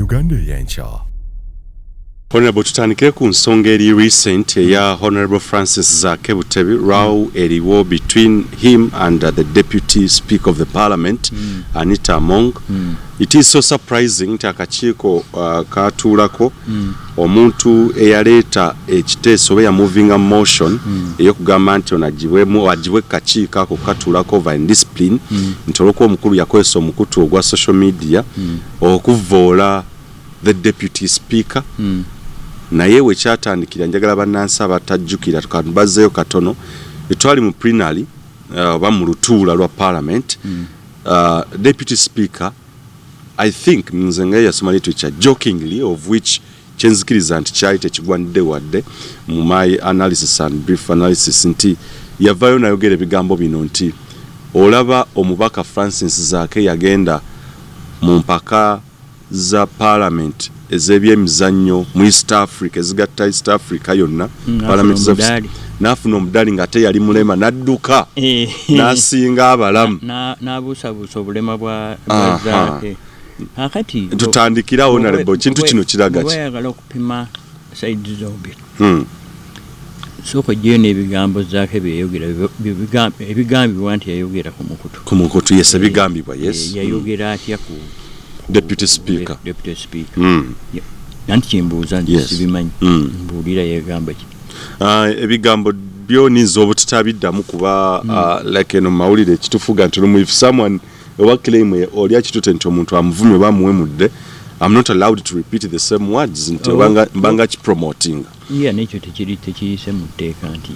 Uganda-Ekitiibwa. Honorable tutandike ku nsonga eri recent ya Honorable Francis Zaake Butebi row eriwo between him and the Deputy Speaker of the Parliament Anita Among. It is so surprising nti akakiiko katuulako omuntu eyaleeta ekiteeso oba moving a motion ey'okugamba nti wagibwe kakiiko ako katuulako over indiscipline nti olw'okuba omukulu yakozesa omukutu ogwa social media okuvoola the Deputy Speaker. Naye we kyatandikira njagala bannansi abatajjukira tukabazzeeyo katono etwali mu plenary oba mu lutuula lwa Parliament. Deputy Speaker I think nze nga yasoma literature jokingly of which kyenzikiriza nti kyali tekigwanidde wadde mu my analysis and brief analysis nti yavaayo nayogera ebigambo bino nti olaba omubaka Francis Zaake yagenda mu mpaka za Parliament ez'ebyemizannyo mu East Africa ezigatta East Africa yonna Parliament n'afuna omuddaali ng'ate yali mulema n'adduka n'asinga abalamu n'abuusabuusa obulema bwa Zaake. Akati tutandikirawo honorable kintu kino kiraga ki bayagala okupima side zombi soko jene ebigambo Zaake byeyogera ebigambibwa nti yayogera ku mukutu yes ebigambibwa yes yayogera atya ku Deputy Speaker nanti kimbuuza nti sibimanyi mbuulira yegamba ki ebigambo byoniza obutitabiddamu kuba like eno mawulire ekitufuga nti if someone claim oli akitute nti omuntu amuvumye bamuwemudde I'm not allowed to repeat the same words nti mbanga kipromoting nekyo tekiyise mu tteeka nti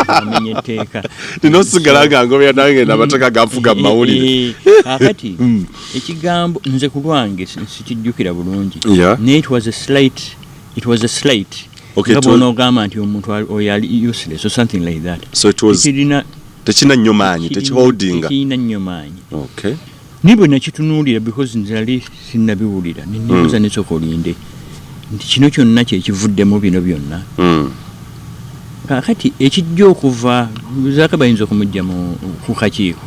amenye etteeka tinosigala nga ngobya nange n'amateka ganfuga mu mawulire akati ekigambo nze ku lwange sikijjukira bulungi naye it was a slight nga bw'onoogamba nti omuntu oyo ali useless or something like that so it was tekina nnyo maanyi tekiholdinga tekina nnyo maanyi okay nibwe nakitunuulira because nze nali sinnabiwulira nibuuza nesooka olinde nti kino kyonna kyekivuddemu bino byonna kakati ekijja okuva Zaake bayinza okumujja ku kakiiko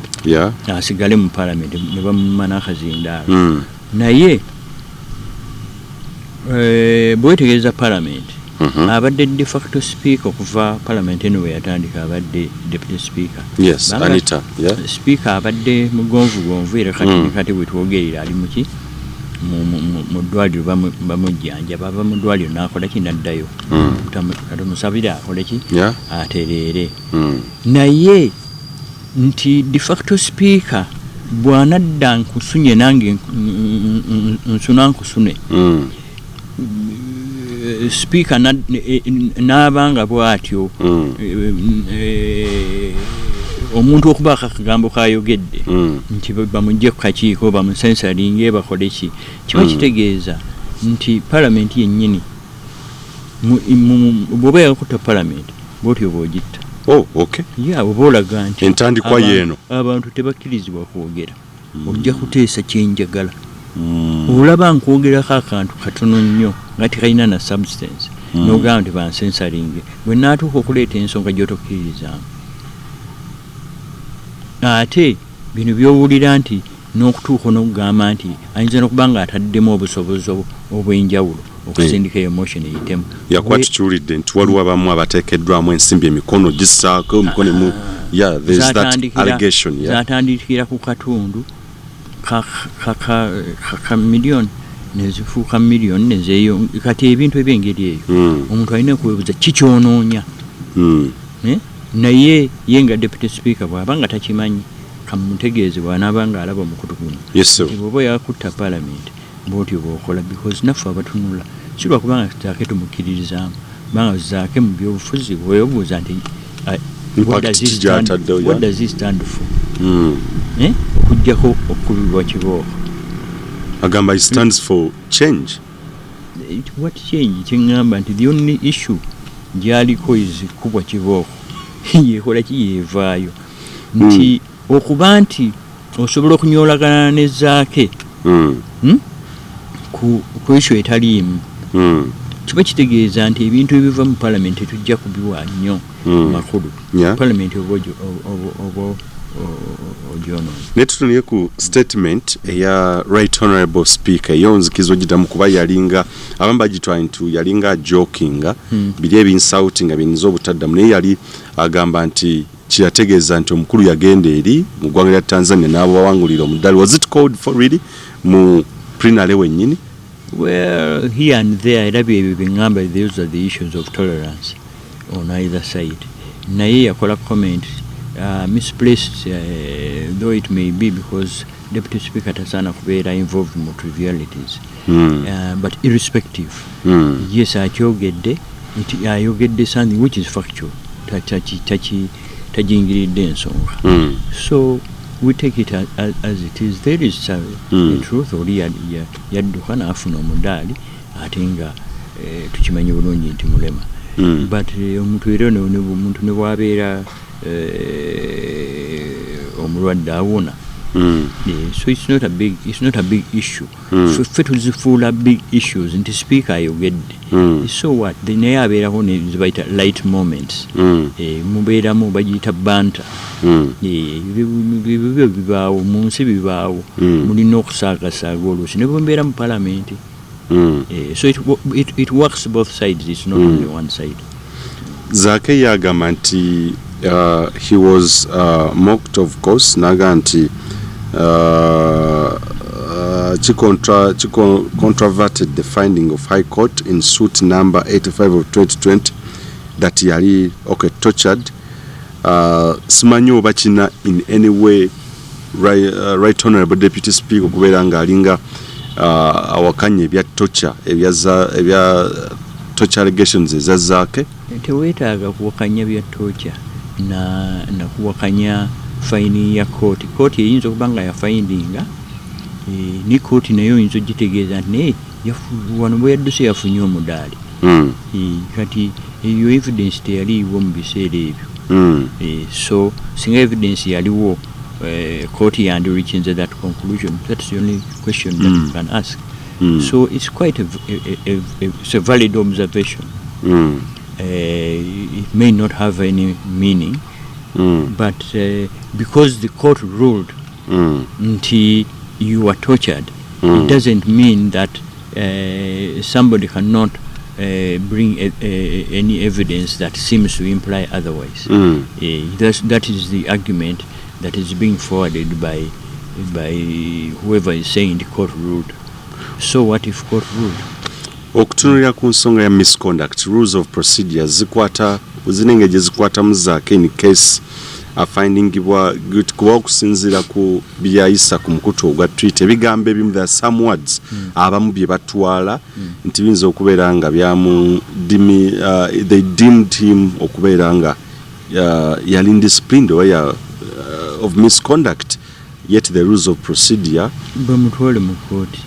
asigale mu Parliament ne bamumana akazindaalo naye bwetegereza Parliament abadde de facto speaker okuva Parliament eno we yatandika abadde deputy speaker yes Anita speaker abadde mugonvu era kati bwetwogerera ali muki mu ddwaliro bamujjanja bava mu ddwaliro n'akola ki n'addayo musabira akole ki atereere naye nti de facto speaker bw'anadda nkusunye nange nsuna nkusune speaker n'abanga bw'atyo omuntu okubaako akagambo kayogedde nti bamugye ku kakiiko bamusensalinge bakole ki kiba kitegeeza nti Parliament yennyini bw'oba yakutta Parliament bw'otyo bw'ogitta oba olaga nti entandikwa yeeno abantu tebakkirizibwa kwogera ojja kuteesa kyenjagala olaba nkwogerako akantu katono nnyo nga tekalina na substance n'ogamba nti bansensalinge bwe naatuuka okuleeta ensonga gy'otokkiririzaamu ate bino by'owulira nti n'okutuuka n'okugamba nti ayinza n'okuba nga ataddemu obusobozi obw'enjawulo okusindika eyo motion eyitemu yakuba tukiwulidde nti waliwo abamu abateekeddwamu ensimbi emikono gisaako emikono emu there's that allegation zatandikira ku katundu ka miliyoni nezifuuka miliyoni nezeeyo kati ebintu ebyengeri eyo omuntu alina okwebuuza kikyonoonya naye ye nga deputy speaker bw'aba nga takimanyi kamutegeeze bw'anaaba nga alaba omukutu guno bw'oba yakutta Parliament bw'otyo bw'okola because naffe abatunula si lwakubanga Zaake tumukkiririzaamu kubanga Zaake mu byobufuzi weebuuza nti what does he stand for okuggyako okukubibwa kibooko agamba he stands for change what change kyeŋŋamba nti the only issue gy'aliko kubwa kibooko yeekola ki yeevaayo nti okuba nti osobola okunyolagana ne Zaake ku issue etaliimu kiba kitegeeza nti ebintu ebiva mu Parliament tujja kubiwa nnyo makulu Parliament oba ogyono. Netutunye ku statement eya Right Honorable Speaker yonzikizo gitamu kuba yalinga abamba gitwantu yalinga jokinga bili ebinsoutinga binzo obutaddamu naye yali agamba nti kiyategeeza nti omukulu yagenda eri mu ggwanga lya Tanzania n'abo bawangulira omuddali. Was it called for really mu plenary wennyini? Well, here and there, remember those are the issues of tolerance on either side. Naye yakola comment misplaced, though it may be, because Deputy Speaker Tasana kubeera involved in trivialities. But irrespective, yes, ayogedde something which is factual. Tajingiridde ensonga. So we take it as it is. There is the truth oli yadduka n'afuna omudaali ate nga tukimanyi bulungi nti mulema. But omuntu era omuntu ne bwabeera omulwadde awona. So it's not a big issue. Ffe tuzifuula big issues nti speaker ayogedde. So what? Naye abeeraho ne zibayita light moments. Mubeeramu bagiyita banta. Bibyo bibaawo mu nsi bibaawo. Mulina okusaakasaaga oluusi ne bwe mbeera mu palamenti. So it works both sides. It's not only one side. Zaake yagamba nti he was mocked, of course, naga nti controverted the finding of High Court in suit number 85 of 2020 that yali tortured. Simanyi oba kina in any way Right Honorable Deputy Speaker okubeera nga alinga awakanye ebya torture ebya torture allegations eza Zaake. Teweetaaga kuwakanya bya torture na kuwakanya faini ya kooti. Kooti eyinza okuba nga yafindinga ni kooti nayo oyinza ogitegeeza nti naye wano bwe yadduse yafunye omudaali. Kati eyo evidence teyaliiwo mu biseera ebyo. So singa evidence yaliwo kooti yandireachinze that conclusion. That's the only question that you can ask. So it's quite it's a valid observation. It may not have any meaning, but because the court ruled until you are tortured, it doesn't mean that somebody cannot bring any evidence that seems to imply otherwise. That is the argument that is being forwarded by whoever is saying the court ruled. So what if court ruled? Okutunulira ku nsonga ya misconduct, rules of procedure zikwata zinengeje zikwata mu Zaake in case afindingibwa kuba okusinziira ku byayisa ku mukutu ogwa tweet ebigambo ebimu, there are some words abamu bye batwala nti binza okubeera nga byamu they deemed him okubeera nga yali indisciplined or of misconduct, yet the rules of procedure bamutwale mu kooti.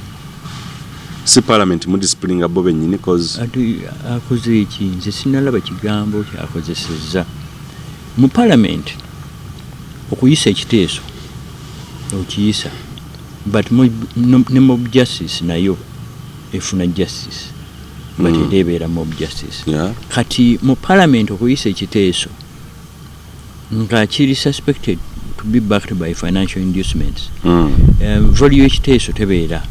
Si parliament mu disciplining abo bennyini cause akoze iki nze sinalaba kigambo kyakozesezza mu parliament okuyisa ekiteeso okiyisa, but ne mob justice nayo efuna justice but erebeera mob justice. Kati mu parliament okuyisa ekiteeso nga kiri suspected to be backed by financial inducements, value ekiteeso tebeera.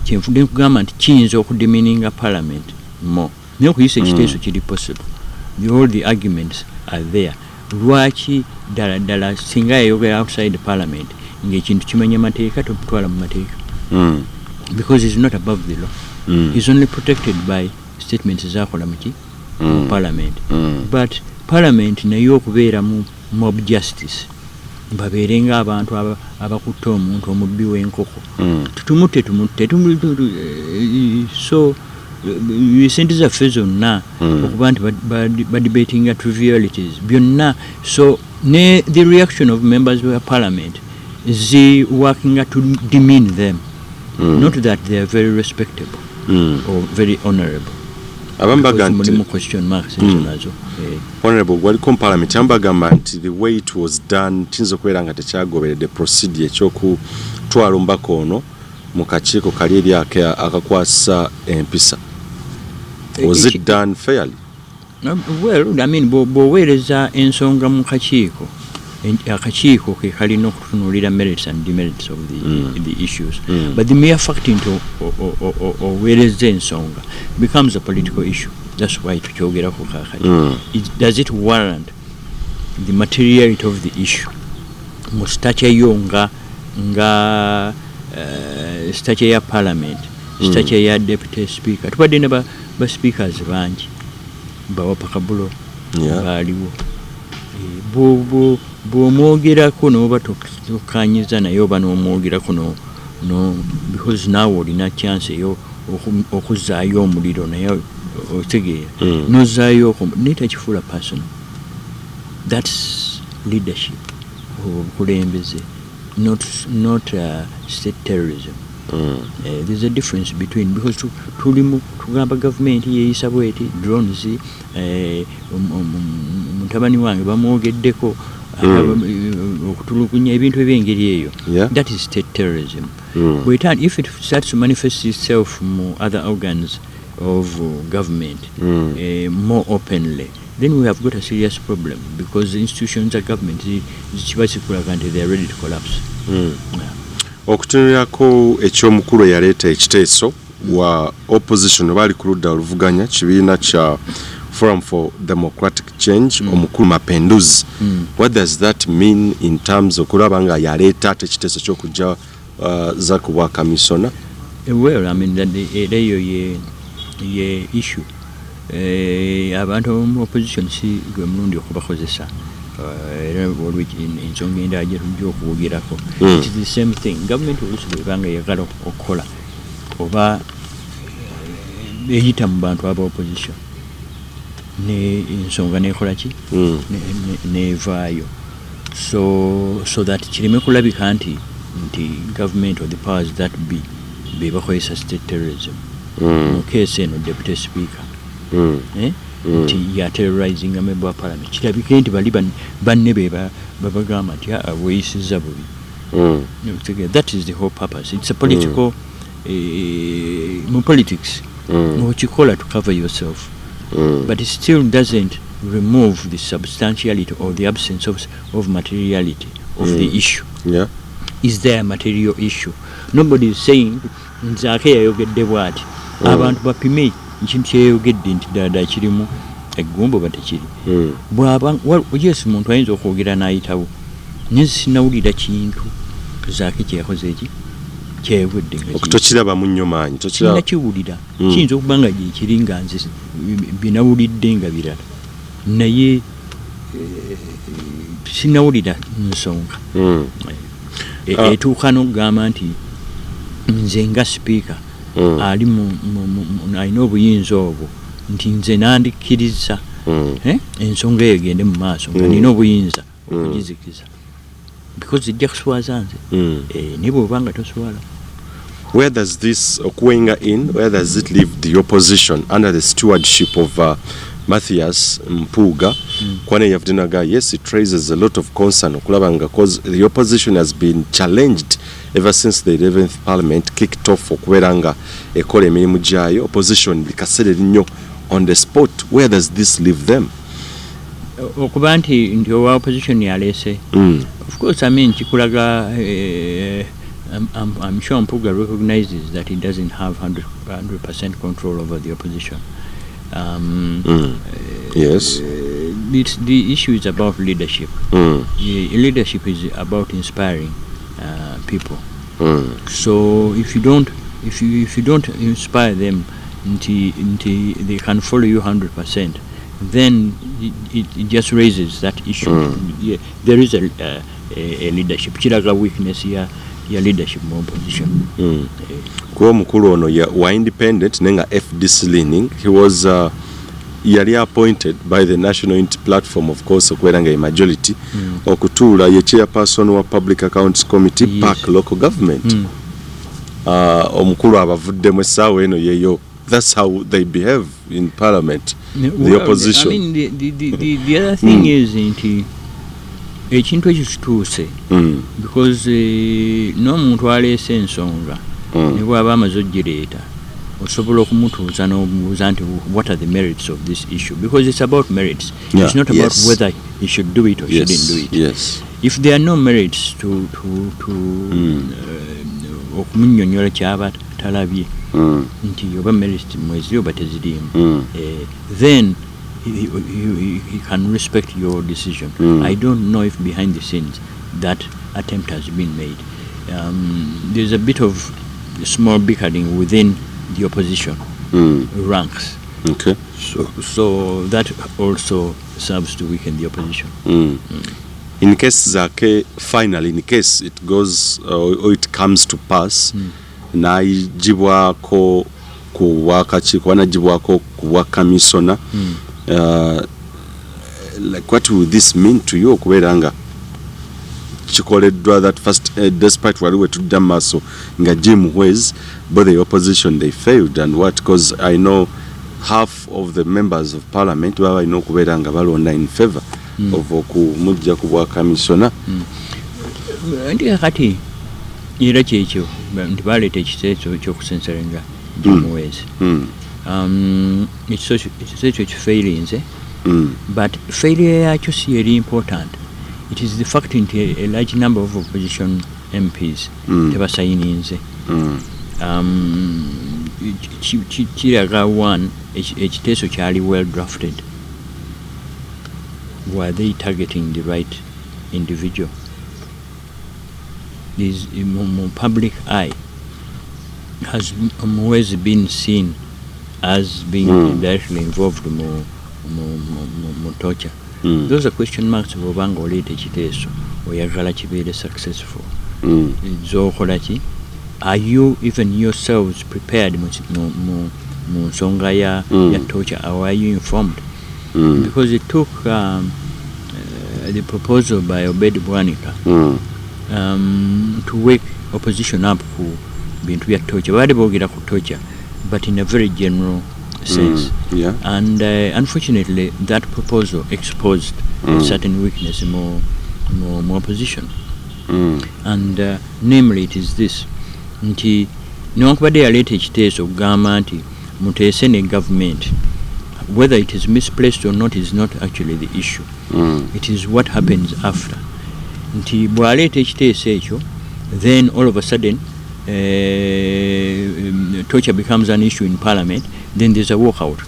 Kyenfudde nkugamba nti kiyinza okudimininga parliament mo naye okuyisa ekiteeso kiri possible. All the arguments are there. Lwaki ddala singa yayogera outside parliament ng'ekintu kimenya mateeka tokutwala mu mateeka? Because he's not above the law. He's only protected by statements zakola muki mu parliament. But parliament nayo okubeera mu mob justice babeerenga abantu abakutte omuntu omubbi w'enkoko tumutte so sente zaffe zonna okuba nti badebatinga trivialities byonna. So ne the reaction of members of parliament is working to demean them, not that they are very respectable or very honorable. Abambaganti question marks honorable waliko parliament ambagamba nti the way it was done tinzo kwera nga tekyagoberede procedure ekyokutwala ombaka ono mu kakiiko kali eri akakwasa empisa. Was it done fairly? Well, I mean, bw'oweereza ensonga mu kakiiko akakiiko ke kalina okutunuulira merits and demerits of the issues. But the mere fact into oweereza ensonga becomes a political issue. That's why tukyogerako kaakati. Does it warrant the materiality of the issue? Mu stature yo nga stature ya parliament, stature ya deputy speaker. Tubadde ne ba speakers bangi bawapakabulo baaliwo. Bw'omwogerako n'oba tokkanyiza naye oba n'omwogerako no because naawe olina chance eyo okuzzaayo omuliro naye otegeera n'ozzaayo naye takifuula personal. That's leadership, obukulembeze, not state terrorism. There's a difference between, because tugamba government yeeyisa bweti drones mutabani wange bamwogeddeko okutulugunya ebintu ebyengeri eyo. That is state terrorism. If it starts to manifest itself from other organs of government more openly, then we have got a serious problem, because the institutions of government they are ready to collapse. Okutunulirako ekyomukulu yaleeta ekiteeso wa opposition bali ku ludda oluvuganya kibiina kya Forum for Democratic Change omukulu Mapenduzi. What does that mean in terms okulaba nga yaleeta ate ekiteeso ky'okujja Zaake bwa kamisona? Well, I mean, eyo ye issue. Abantu mu opposition si gwe mulundi okubakozesa. Ensonga endala gye tujja okuwogerako. It is the same thing. Government oluusi bwebanga eyagala okukola oba eyita mu bantu aba opposition ne ensonga nekola ki nevaayo so that kireme kulabika nti government or the powers that be bakozesa state terrorism. Mu keesi eno deputy speaker nti yaterrorizing a member of parliament, kirabike nti bali banne babagamba nti weeyisiza bubi. That is the whole purpose. It's a political politics okikola to cover yourself, but it still doesn't remove the substantiality or the absence of materiality of the issue. Is there a material issue? Nobody is saying Zaake yayogedde bw'ati abantu bapime ekintu kyeyogedde nti ddala kirimu eggumbo batekiri. Bw'aba yes, muntu ayinza okwogera n'ayitawo naye sinawulira kintu Zaake kyeyakoze eki kyeyogedde okutokiraba mu nnyo maanyi nakiwulira. Kiyinza okuba nga gyekiri nga nze binawulidde nga birala naye sinawulira nsonga etuuka n'okugamba nti nze nga sipiika ali alina obuyinza obwo nti nze nandikkiriza ensonga eyo egende mu maaso nga nina obuyinza okugizikiza, because ejja kuswaza nze naye bw'oba nga toswala. Where does this where does it leave the opposition under the stewardship of Mathias Mpuuga? Kwane Yavdinaga, yes, it raises a lot of concern because the opposition has been challenged ever since the 11th Parliament kicked off okuberanga ekola emirimu gyayo. Opposition bikaserera nnyo on the spot. Where does this leave them? Okuba nti owa opposition yaleese, of course, I mean, kikulaga I'm sure Mpuuga recognizes that he doesn't have 100% control over the opposition. Yes. The issue is about leadership. Leadership is about inspiring people. So if you don't inspire them until they can follow you 100%, then it just raises that issue. There is a leadership. Kiraga weakness here. Your leadership more position. Kwa mukulu ono wa independent nenga FDC leaning, he was yali appointed by the National Unity Platform, of course, okweranga majority okutuula ye chairperson wa Public Accounts Committee, Park Local Government. Omukulu abavuddemu essaawa eno yeyo. That's how they behave in Parliament, the opposition. I mean, the other thing is nti ekintu ekyo kituuse because n'omuntu aleese ensonga ne bw'aba amaze ogireeta osobola okumutuuza n'omubuuza nti what are the merits of this issue, because it's about merits. It's not about whether he should do it or shouldn't do it. If there are no merits to okumunnyonnyola kyaba talabye nti oba merits mwezi oba teziriimu, then he can respect your decision. I don't know if behind the scenes that attempt has been made. There's a bit of small bickering within the opposition ranks. Okay. So that also serves to weaken the opposition. In case Zaake, finally, in case it goes or it comes to pass, naijibwako wanajibwako kuwa kamisona, like what will this mean to you? Kuberanga chikoleddwa that first despite waliwe tudda maso nga Jim Wes, but the opposition they failed, and what, because I know half of the members of parliament baba ino kuberanga balonda in favor of okumujja kubwa kamisona. Ndi kati era kyekyo nti baleeta ekiteeso ky'okusenserenga Jim Wes. Ekiteeso kifairinze, but failure yakyo si yeri important. It is the fact that a large number of opposition MPs tebasayininze. Kiraga one, ekiteeso kyali well drafted. Were they targeting the right individual? This public eye has always been seen as being directly involved in torture. Those are question marks of obanga oleeta ekiteeso oyagala kibeere successful. Zokola ki? Are you even yourselves prepared mu nsonga ya torture, or are you informed? Because it took the proposal by Obed Bwanika to wake opposition up ku bintu bya torture. Baali boogera ku torture, but in a very general sense. And unfortunately that proposal exposed certain weakness more opposition. And namely it is this, nti newankubadde yaleeta ekiteeso okugamba nti muteese ne government, whether it is misplaced or not is not actually the issue. It is what happens after. Nti bwaleeta ekiteeso ekyo, then all of a sudden torture becomes an issue in parliament, then there's a walkout.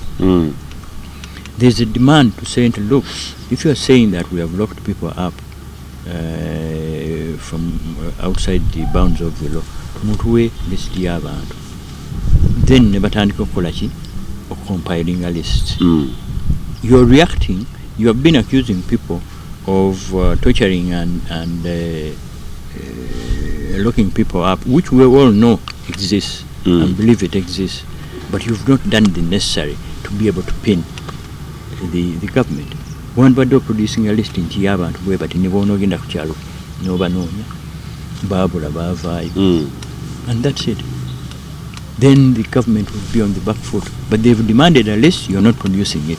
There's a demand to say, look, if you are saying that we have locked people up from outside the bounds of the law, mutuwe list y'abantu, then ne batandika okukola ki? Compiling a list. You're reacting. You have been accusing people of torturing and locking people up, which we all know exists and believe it exists, but you've not done the necessary to be able to pin the government. One bado producing a list in y'abantu bwe bati ne boonogenda ku kyalo n'obanoonya baabula baavaayo, and that's it. Then the government will be on the back foot. But they've demanded a list, you're not producing it.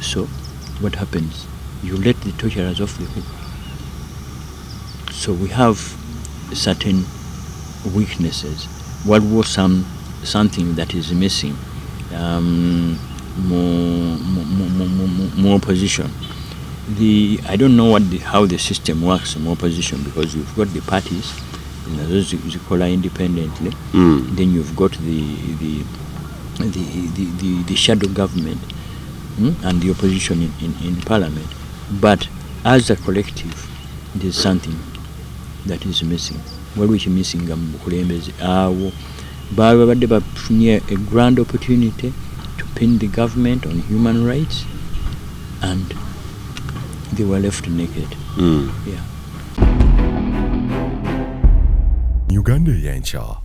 So what happens? You let the torturers off the hook. So we have certain weaknesses. What was something that is missing? More opposition. I don't know how the system works in opposition, because you've got the parties, those you call independently. Then you've got the shadow government and the opposition in parliament. But as a collective, there's something that is missing. What is missing? Babadde bafunye a grand opportunity to pin the government on human rights, and they were left naked. Uganda y'enkya